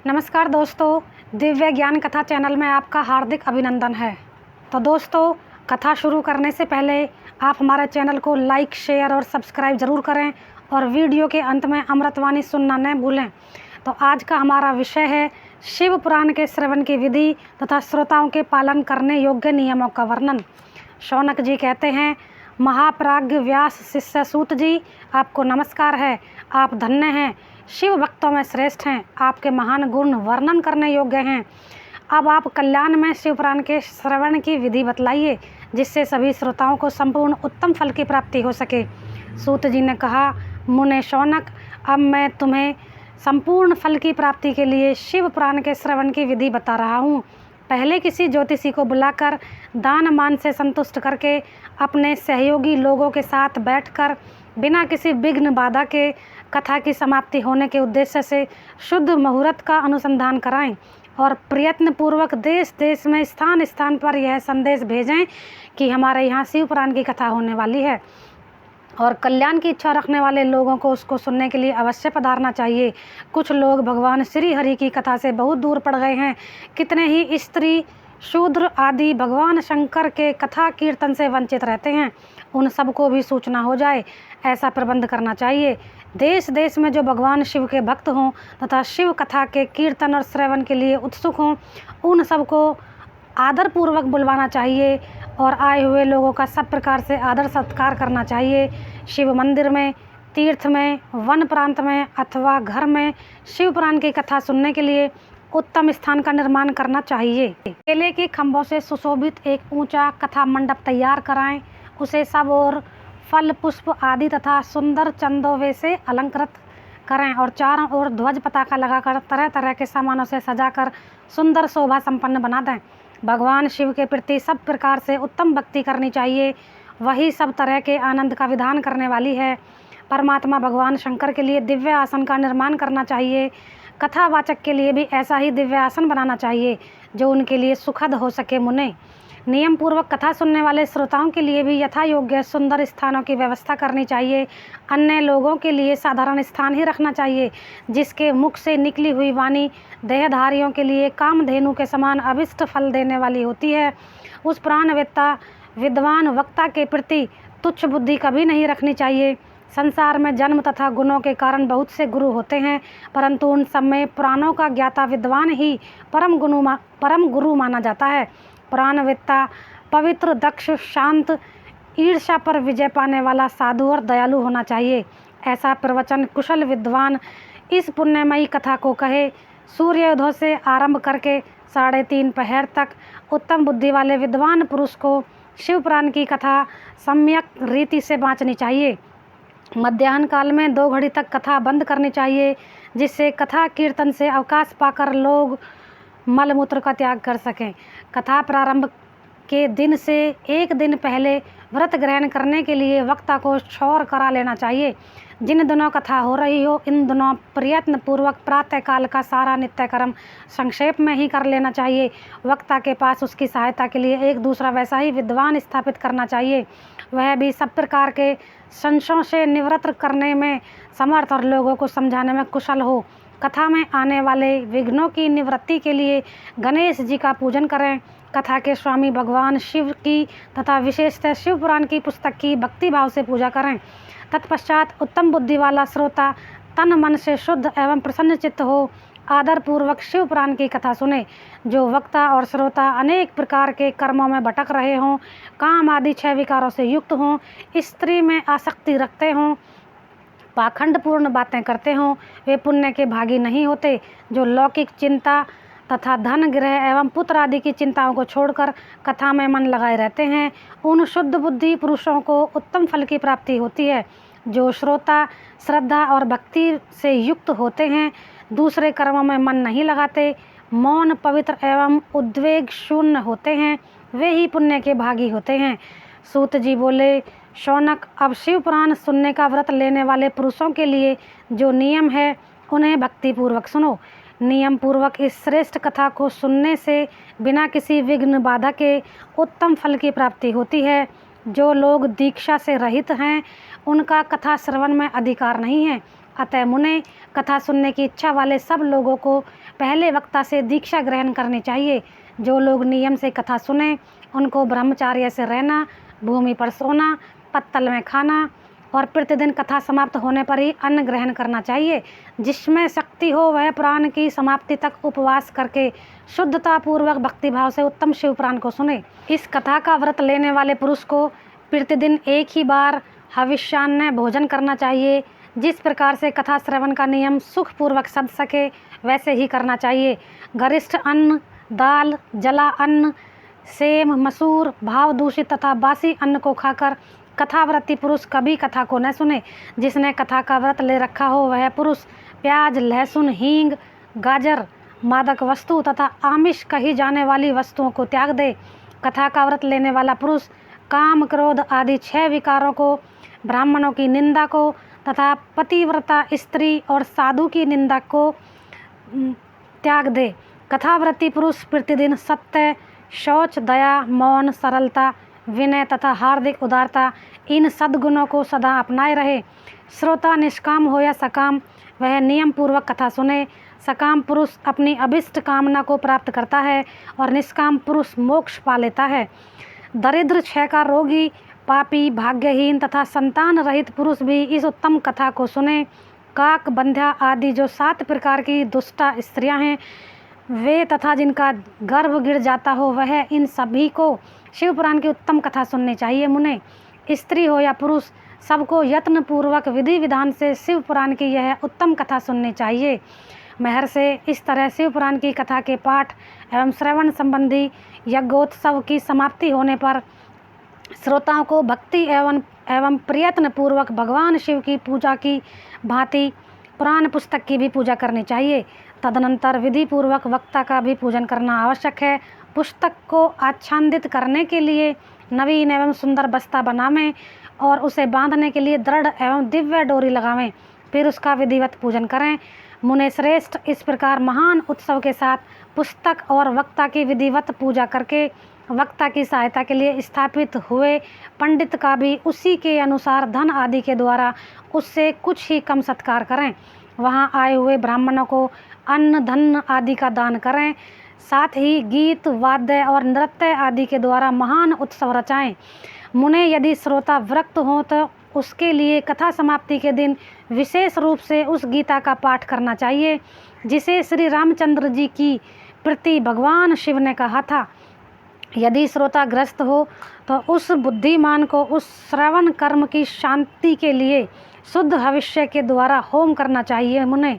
नमस्कार दोस्तों, दिव्य ज्ञान कथा चैनल में आपका हार्दिक अभिनंदन है। तो दोस्तों, कथा शुरू करने से पहले आप हमारे चैनल को लाइक, शेयर और सब्सक्राइब ज़रूर करें और वीडियो के अंत में अमृतवाणी सुनना न भूलें। तो आज का हमारा विषय है शिव पुराण के श्रवण की विधि तथा श्रोताओं के पालन करने योग्य नियमों का वर्णन। शौनक जी कहते हैं, महाप्राज्ञ व्यास शिष्य सूत जी, आपको नमस्कार है। आप धन्य हैं, शिव भक्तों में श्रेष्ठ हैं, आपके महान गुण वर्णन करने योग्य हैं। अब आप कल्याण में शिव पुराण के श्रवण की विधि बतलाइए, जिससे सभी श्रोताओं को संपूर्ण उत्तम फल की प्राप्ति हो सके। सूत जी ने कहा, मुने शौनक, अब मैं तुम्हें संपूर्ण फल की प्राप्ति के लिए शिव पुराण के श्रवण की विधि बता रहा हूँ। पहले किसी ज्योतिषी को बुलाकर दान मान से संतुष्ट करके अपने सहयोगी लोगों के साथ बैठकर बिना किसी विघ्न बाधा के कथा की समाप्ति होने के उद्देश्य से शुद्ध मुहूर्त का अनुसंधान कराएं और प्रयत्न पूर्वक देश देश में स्थान स्थान पर यह संदेश भेजें कि हमारे यहाँ शिव पुराण की कथा होने वाली है और कल्याण की इच्छा रखने वाले लोगों को उसको सुनने के लिए अवश्य पधारना चाहिए। कुछ लोग भगवान श्री हरि की कथा से बहुत दूर पड़ गए हैं। कितने ही स्त्री, शूद्र आदि भगवान शंकर के कथा कीर्तन से वंचित रहते हैं। उन सबको भी सूचना हो जाए, ऐसा प्रबंध करना चाहिए। देश देश में जो भगवान शिव के भक्त हों तथा शिव कथा के कीर्तन और श्रवण के लिए उत्सुक हों, उन सबको आदरपूर्वक बुलवाना चाहिए और आए हुए लोगों का सब प्रकार से आदर सत्कार करना चाहिए। शिव मंदिर में, तीर्थ में, वन प्रांत में अथवा घर में शिव पुराण की कथा सुनने के लिए उत्तम स्थान का निर्माण करना चाहिए। केले के खंभों से सुशोभित एक ऊंचा कथा मंडप तैयार कराएं। उसे सब और फल, पुष्प आदि तथा सुंदर चंदोवे से अलंकृत करें और चारों ओर ध्वज पताका लगाकर तरह तरह के सामानों से सजाकर सुंदर शोभा संपन्न बना दें। भगवान शिव के प्रति सब प्रकार से उत्तम भक्ति करनी चाहिए, वही सब तरह के आनंद का विधान करने वाली है। परमात्मा भगवान शंकर के लिए दिव्य आसन का निर्माण करना चाहिए। कथावाचक के लिए भी ऐसा ही दिव्य आसन बनाना चाहिए जो उनके लिए सुखद हो सके। मुने, नियम पूर्वक कथा सुनने वाले श्रोताओं के लिए भी यथा योग्य सुंदर स्थानों की व्यवस्था करनी चाहिए। अन्य लोगों के लिए साधारण स्थान ही रखना चाहिए, जिसके मुख से निकली हुई वाणी देहधारियों के लिए कामधेनु के समान अभिष्ट फल देने वाली होती है। उस प्राणवेत्ता विद्वान वक्ता के प्रति तुच्छ बुद्धि कभी नहीं रखनी चाहिए। संसार में जन्म तथा गुणों के कारण बहुत से गुरु होते हैं, परंतु उन सब में पुराणों का ज्ञाता विद्वान ही परम गुरु माना जाता है। पुराणवेत्ता पवित्र, दक्ष, शांत, ईर्ष्या पर विजय पाने वाला, साधु और दयालु होना चाहिए। ऐसा प्रवचन कुशल विद्वान इस पुण्यमयी कथा को कहे। सूर्योदय से आरंभ करके 3:30 पहर तक उत्तम बुद्धि वाले विद्वान पुरुष को शिव पुराण की कथा सम्यक रीति से बाँचनी चाहिए। मध्याह्न काल में 2 घड़ी तक कथा बंद करनी चाहिए, जिससे कथा कीर्तन से अवकाश पाकर लोग मलमूत्र का त्याग कर सकें। कथा प्रारंभ के दिन से 1 दिन पहले व्रत ग्रहण करने के लिए वक्ता को क्षौर करा लेना चाहिए। जिन दिनों कथा हो रही हो, इन दिनों प्रयत्न पूर्वक प्रातःकाल का सारा नित्य कर्म संक्षेप में ही कर लेना चाहिए। वक्ता के पास उसकी सहायता के लिए एक दूसरा वैसा ही विद्वान स्थापित करना चाहिए, वह भी सब प्रकार के संशयों से निवृत्त करने में समर्थ और लोगों को समझाने में कुशल हो। कथा में आने वाले विघ्नों की निवृत्ति के लिए गणेश जी का पूजन करें। कथा के स्वामी भगवान शिव की तथा विशेषतः शिव पुराण की पुस्तक की भक्ति भाव से पूजा करें। तत्पश्चात उत्तम बुद्धि वाला श्रोता तन मन से शुद्ध एवं प्रसन्न चित्त हो आदर पूर्वक शिव पुराण की कथा सुने। जो वक्ता और श्रोता अनेक प्रकार के कर्मों में भटक रहे हों, काम आदि 6 विकारों से युक्त हों, स्त्री में आसक्ति रखते हों, पाखंड पूर्ण बातें करते हों, वे पुण्य के भागी नहीं होते। जो लौकिक चिंता तथा धन, गृह एवं पुत्र आदि की चिंताओं को छोड़कर कथा में मन लगाए रहते हैं, उन शुद्ध बुद्धि पुरुषों को उत्तम फल की प्राप्ति होती है। जो श्रोता श्रद्धा और भक्ति से युक्त होते हैं, दूसरे कर्मों में मन नहीं लगाते, मौन, पवित्र एवं उद्वेग शून्य होते हैं, वे ही पुण्य के भागी होते हैं। सूत जी बोले, शौनक, अब शिव पुराण सुनने का व्रत लेने वाले पुरुषों के लिए जो नियम है, उन्हें भक्तिपूर्वक सुनो। नियम पूर्वक इस श्रेष्ठ कथा को सुनने से बिना किसी विघ्न बाधा के उत्तम फल की प्राप्ति होती है। जो लोग दीक्षा से रहित हैं, उनका कथा श्रवण में अधिकार नहीं है। अतः मुने कथा सुनने की इच्छा वाले सब लोगों को पहले वक्ता से दीक्षा ग्रहण करनी चाहिए। जो लोग नियम से कथा सुने उनको ब्रह्मचार्य से रहना, भूमि पर सोना, पत्तल में खाना और प्रतिदिन कथा समाप्त होने पर ही अन्न ग्रहण करना चाहिए। जिसमें शक्ति हो वह पुराण की समाप्ति तक उपवास करके शुद्धता पूर्वक भक्तिभाव से उत्तम शिव पुराण को सुने। इस कथा का व्रत लेने वाले पुरुष को प्रतिदिन एक ही बार हविष्यान्न भोजन करना चाहिए। जिस प्रकार से कथा श्रवण का नियम सुखपूर्वक सध सके वैसे ही करना चाहिए। गरिष्ठ अन्न, दाल, जला अन्न, सेम, मसूर, भाव दूषित तथा बासी अन्न को खाकर कथाव्रती पुरुष कभी कथा को न सुने। जिसने कथा का व्रत ले रखा हो वह पुरुष प्याज, लहसुन, हींग, गाजर, मादक वस्तु तथा आमिष कही जाने वाली वस्तुओं को त्याग दे। कथा का व्रत लेने वाला पुरुष काम, क्रोध आदि 6 विकारों को, ब्राह्मणों की निंदा को तथा पतिव्रता स्त्री और साधु की निंदा को त्याग दे। कथाव्रती पुरुष प्रतिदिन सत्य, शौच, दया, मौन, सरलता, विनय तथा हार्दिक उदारता इन सद्गुणों को सदा अपनाए रहे। श्रोता निष्काम हो या सकाम वह नियम पूर्वक कथा सुने। सकाम पुरुष अपनी अभिष्ट कामना को प्राप्त करता है और निष्काम पुरुष मोक्ष पा लेता है। दरिद्र, क्षय का रोगी, पापी, भाग्यहीन तथा संतान रहित पुरुष भी इस उत्तम कथा को सुने। काक, बंध्या आदि जो 7 प्रकार की दुष्टा स्त्रियां हैं वे तथा जिनका गर्भ गिर जाता हो वह इन सभी को शिव पुराण की उत्तम कथा सुननी चाहिए। मुने स्त्री हो या पुरुष सबको यत्न पूर्वक विधि विधान से शिव पुराण की यह उत्तम कथा सुननी चाहिए। महर से इस तरह शिव पुराण की कथा के पाठ एवं श्रवण संबंधी यज्ञोत्सव की समाप्ति होने पर श्रोताओं को भक्ति एवं प्रयत्न पूर्वक भगवान शिव की पूजा की भांति पुराण पुस्तक की भी पूजा करनी चाहिए। तदनंतर विधि पूर्वक वक्ता का भी पूजन करना आवश्यक है। पुस्तक को आच्छादित करने के लिए नवीन एवं सुंदर बस्ता बनावें और उसे बांधने के लिए दृढ़ एवं दिव्य डोरी लगावें, फिर उसका विधिवत पूजन करें। मुने श्रेष्ठ इस प्रकार महान उत्सव के साथ पुस्तक और वक्ता की विधिवत पूजा करके वक्ता की सहायता के लिए स्थापित हुए पंडित का भी उसी के अनुसार धन आदि के द्वारा उससे कुछ ही कम सत्कार करें। वहाँ आए हुए ब्राह्मणों को अन्न, धन आदि का दान करें। साथ ही गीत, वाद्य और नृत्य आदि के द्वारा महान उत्सव रचाएं। मुने यदि श्रोता विरक्त हों तो उसके लिए कथा समाप्ति के दिन विशेष रूप से उस गीता का पाठ करना चाहिए जिसे श्री रामचंद्र जी की प्रति भगवान शिव ने कहा था। यदि श्रोता ग्रस्त हो तो उस बुद्धिमान को उस श्रवण कर्म की शांति के लिए शुद्ध हविष्य के द्वारा होम करना चाहिए। मुने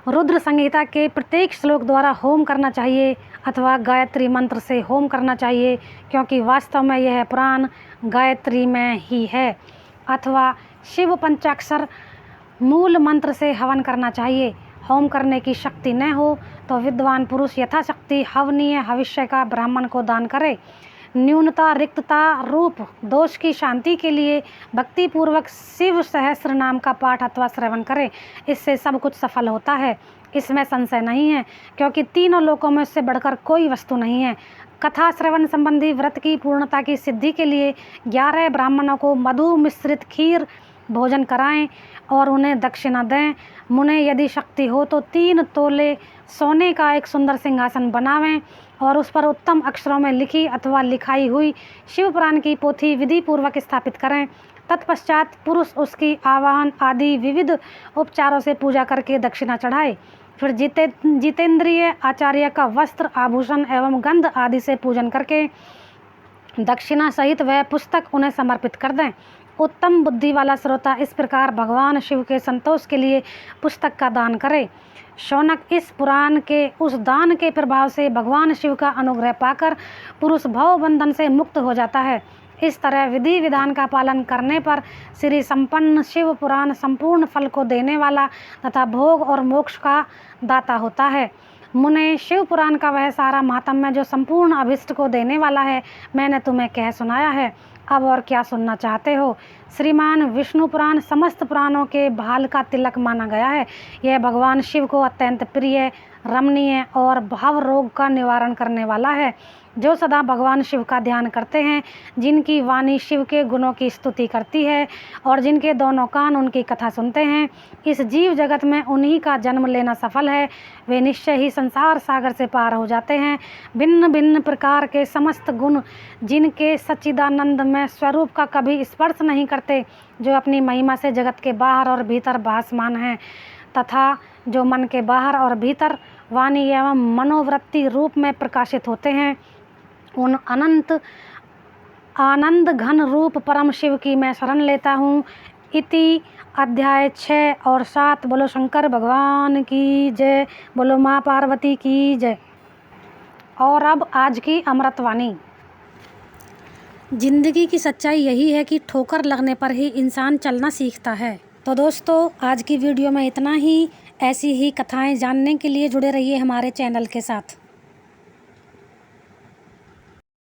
रुद्र संहिता के प्रत्येक श्लोक द्वारा होम करना चाहिए अथवा गायत्री मंत्र से होम करना चाहिए, क्योंकि वास्तव में यह पुराण गायत्री में ही है। अथवा शिव पंचाक्षर मूल मंत्र से हवन करना चाहिए। होम करने की शक्ति न हो तो विद्वान पुरुष यथाशक्ति हवनीय हविष्य का ब्राह्मण को दान करे। न्यूनता, रिक्तता रूप दोष की शांति के लिए भक्ति पूर्वक शिव सहस्त्र नाम का पाठ अथवा श्रवण करें। इससे सब कुछ सफल होता है, इसमें संशय नहीं है, क्योंकि तीनों लोकों में इससे बढ़कर कोई वस्तु नहीं है। कथा श्रवण संबंधी व्रत की पूर्णता की सिद्धि के लिए 11 ब्राह्मणों को मधु मिश्रित खीर भोजन कराएं और उन्हें दक्षिणा दें। मुने यदि शक्ति हो तो 3 तोले सोने का एक सुंदर सिंहासन बनावें और उस पर उत्तम अक्षरों में लिखी अथवा लिखाई हुई शिव पुराण की पोथी विधि पूर्वक स्थापित करें। तत्पश्चात पुरुष उसकी आवाहन आदि विविध उपचारों से पूजा करके दक्षिणा चढ़ाए। फिर जितेंद्रिय आचार्य का वस्त्र, आभूषण एवं गंध आदि से पूजन करके दक्षिणा सहित वह पुस्तक उन्हें समर्पित कर दें। उत्तम बुद्धि वाला श्रोता इस प्रकार भगवान शिव के संतोष के लिए पुस्तक का दान करे। शौनक इस पुराण के उस दान के प्रभाव से भगवान शिव का अनुग्रह पाकर पुरुष भव बंधन से मुक्त हो जाता है। इस तरह विधि विधान का पालन करने पर श्री संपन्न शिव पुराण संपूर्ण फल को देने वाला तथा भोग और मोक्ष का दाता होता है। मुने शिव पुराण का वह सारा महात्म्य जो संपूर्ण अभिष्ट को देने वाला है मैंने तुम्हें कह सुनाया है। अब और क्या सुनना चाहते हो? श्रीमान विष्णु पुराण समस्त पुराणों के भाल का तिलक माना गया है। यह भगवान शिव को अत्यंत प्रिय रमणीय और भाव रोग का निवारण करने वाला है। जो सदा भगवान शिव का ध्यान करते हैं, जिनकी वाणी शिव के गुणों की स्तुति करती है और जिनके दोनों कान उनकी कथा सुनते हैं, इस जीव जगत में उन्हीं का जन्म लेना सफल है। वे निश्चय ही संसार सागर से पार हो जाते हैं। भिन्न भिन्न प्रकार के समस्त गुण जिनके सच्चिदानंद में स्वरूप का कभी स्पर्श नहीं करते, जो अपनी महिमा से जगत के बाहर और भीतर भासमान हैं, तथा जो मन के बाहर और भीतर वाणी एवं मनोवृत्ति रूप में प्रकाशित होते हैं, उन अनंत आनंद घन रूप परम शिव की मैं शरण लेता हूँ। इति अध्याय 6 और 7। बोलो शंकर भगवान की जय, बोलो माँ पार्वती की जय। और अब आज की अमृतवाणी। जिंदगी की सच्चाई यही है कि ठोकर लगने पर ही इंसान चलना सीखता है। तो दोस्तों, आज की वीडियो में इतना ही। ऐसी ही कथाएं जानने के लिए जुड़े रहिए हमारे चैनल के साथ।